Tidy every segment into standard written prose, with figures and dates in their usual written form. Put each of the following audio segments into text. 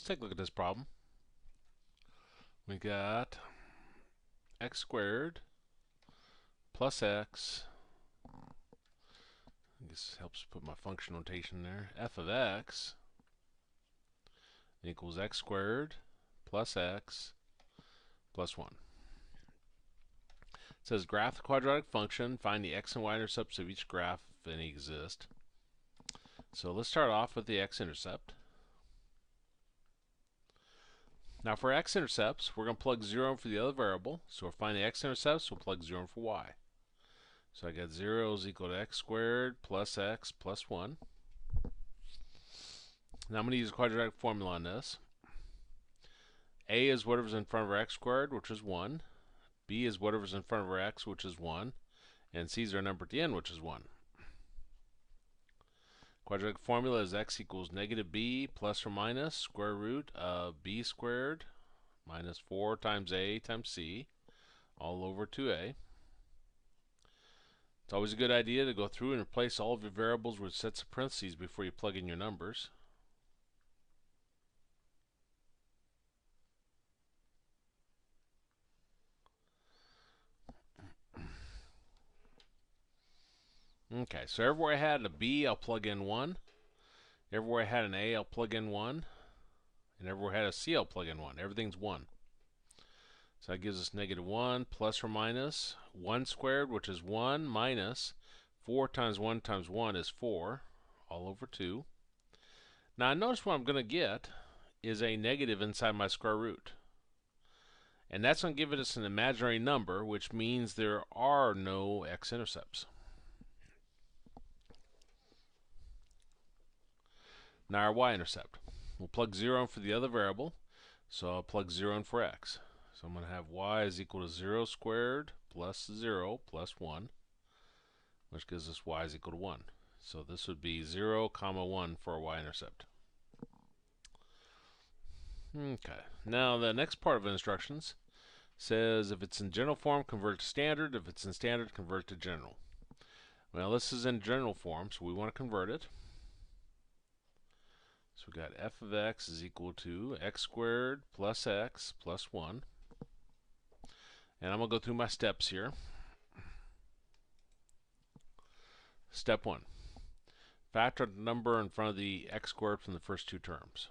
Let's take a look at this problem. We got x squared plus x. I guess this helps put my function notation there. F of x equals x squared plus x plus 1. It says graph the quadratic function, find the x and y intercepts of each graph if any exist. So let's start off with the x-intercept. Now for x-intercepts, we're going to plug 0 in for the other variable. So we're finding the x-intercepts, we'll plug 0 in for y. So I got 0 is equal to x squared plus x plus 1. Now I'm going to use a quadratic formula on this. A is whatever's in front of our x squared, which is 1. B is whatever's in front of our x, which is 1. And C is our number at the end, which is 1. Quadratic formula is x equals negative b plus or minus square root of b squared minus 4 times a times c all over 2a. It's always a good idea to go through and replace all of your variables with sets of parentheses before you plug in your numbers. Okay, so everywhere I had a b, I'll plug in 1. Everywhere I had an a, I'll plug in 1. And everywhere I had a c, I'll plug in 1. Everything's 1. So that gives us negative 1 plus or minus 1 squared, which is 1, minus 4 times 1 times 1 is 4, all over 2. Now notice what I'm going to get is a negative inside my square root. And that's going to give us an imaginary number, which means there are no x-intercepts. Now our y-intercept. We'll plug 0 in for the other variable, so I'll plug 0 in for x. So I'm going to have y is equal to 0 squared plus 0 plus 1, which gives us y is equal to 1. So this would be 0, comma 1 for a y-intercept. Okay, now the next part of the instructions says if it's in general form, convert to standard. If it's in standard, convert to general. Well, this is in general form, so we want to convert it. So we got f of x is equal to x squared plus x plus 1. And I'm going to go through my steps here. Step 1. Factor the number in front of the x squared from the first two terms.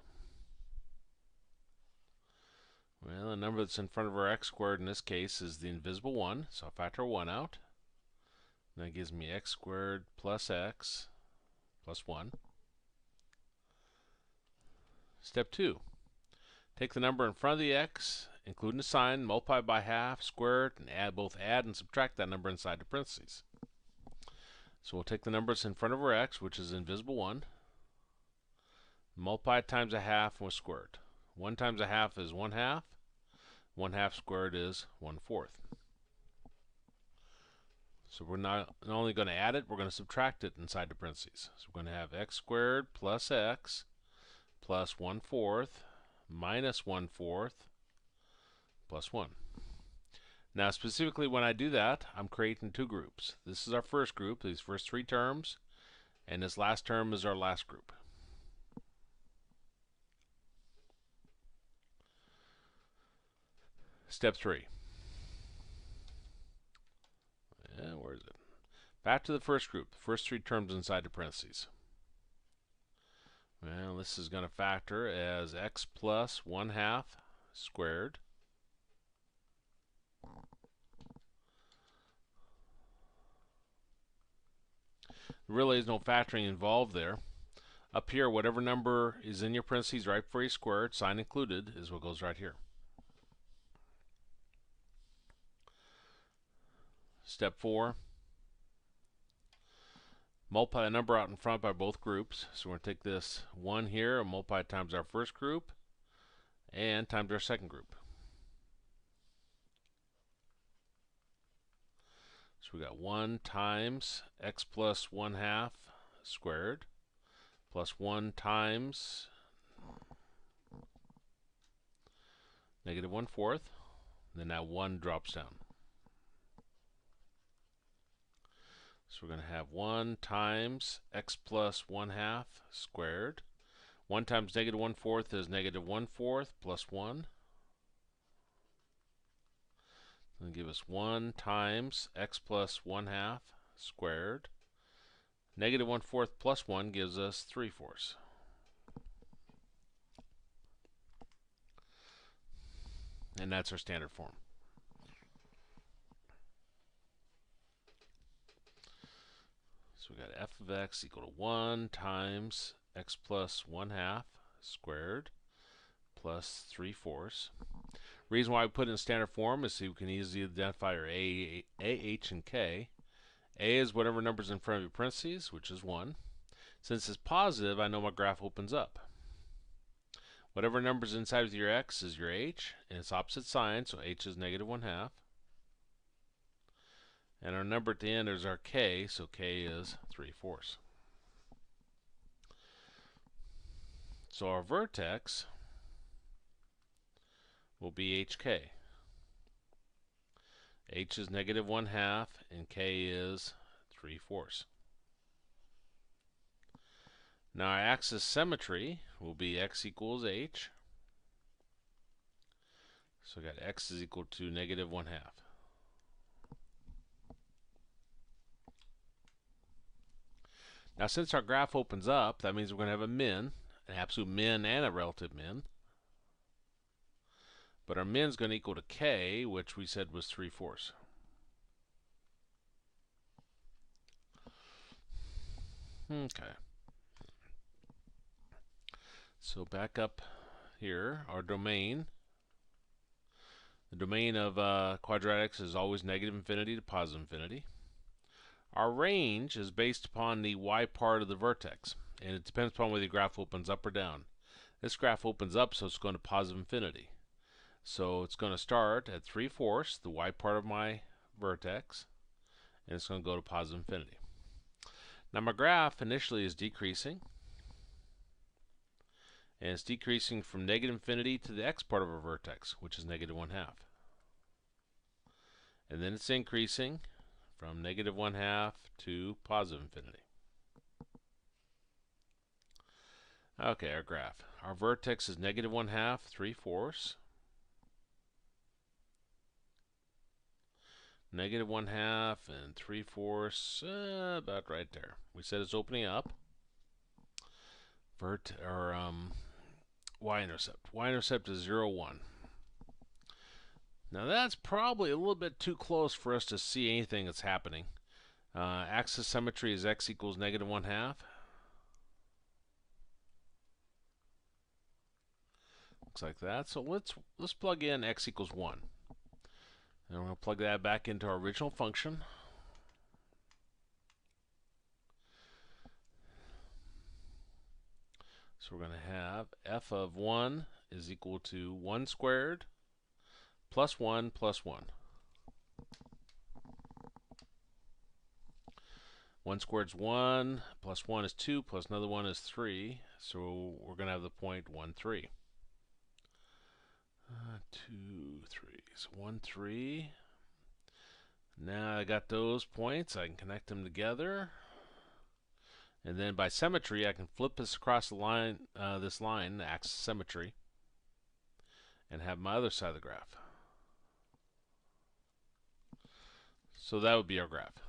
Well, the number that's in front of our x squared in this case is the invisible 1, so I'll factor 1 out. And that gives me x squared plus x plus 1. Step 2. Take the number in front of the x, including the sign, multiply by half, square it, and both add and subtract that number inside the parentheses. So we'll take the numbers in front of our x, which is invisible 1, multiply it times a half, and we'll square it. 1 times a half is 1/2. 1/2 squared is 1/4. So we're not only going to add it, we're going to subtract it inside the parentheses. So we're going to have x squared plus x plus 1/4 minus 1/4 plus 1. Now specifically when I do that, I'm creating two groups. This is our first group, these first three terms, and this last term is our last group. Step 3. Where is it? Back to the first group, the first three terms inside the parentheses. Well, this is going to factor as x plus 1/2 squared There really is no factoring involved there. Up here, whatever number is in your parentheses right before you square it, sign included, is what goes right here. Step 4. Multiply the number out in front by both groups. So we're going to take this 1 here and multiply it times our first group and times our second group. So we got 1 times x plus 1/2 squared plus 1 times negative 1/4. Then that 1 drops down. So we're going to have 1 times x plus 1/2 squared. 1 times negative 1/4 is negative 1/4 plus 1. It'll give us 1 times x plus 1/2 squared. Negative 1/4 plus 1 gives us 3/4. And that's our standard form. So we got f of x equal to 1 times x plus 1/2 squared plus 3/4. Reason why we put it in standard form is so we can easily identify our A, H, and K. A is whatever number's in front of your parentheses, which is 1. Since it's positive, I know my graph opens up. Whatever number's inside of your x is your h, and it's opposite sign, so h is negative 1/2. And our number at the end is our k, so k is 3/4. So our vertex will be hk. H is negative 1/2, and k is 3/4. Now our axis symmetry will be x equals h. So we got x is equal to negative 1/2. Now since our graph opens up, that means we're going to have a min, an absolute min and a relative min. But our min is going to equal to k, which we said was 3/4. Okay. So back up here, our domain. The domain of quadratics is always negative infinity to positive infinity. Our range is based upon the y part of the vertex, and it depends upon whether the graph opens up or down. This graph opens up, so it's going to positive infinity. So it's going to start at 3/4, the y part of my vertex, and it's going to go to positive infinity. Now my graph initially is decreasing, and it's decreasing from negative infinity to the x part of our vertex, which is negative 1/2. And then it's increasing from negative 1/2 to positive infinity. Okay, our graph. Our vertex is negative 1/2, 3/4. Negative 1/2 and 3/4, about right there. We said it's opening up. Y-intercept. Y-intercept is 0, 1. Now that's probably a little bit too close for us to see anything that's happening. Axis symmetry is x equals negative 1/2. Looks like that. So let's plug in x equals 1. And we're going to plug that back into our original function. So we're going to have f of 1 is equal to 1 squared plus 1 plus 1. 1 squared is 1, plus 1 is 2, plus another 1 is 3. So we're going to have the point 1, 3. 2, 3. So 1, 3. Now I got those points. I can connect them together. And then by symmetry, I can flip this across the line, this line, the axis symmetry, and have my other side of the graph. So that would be our graph.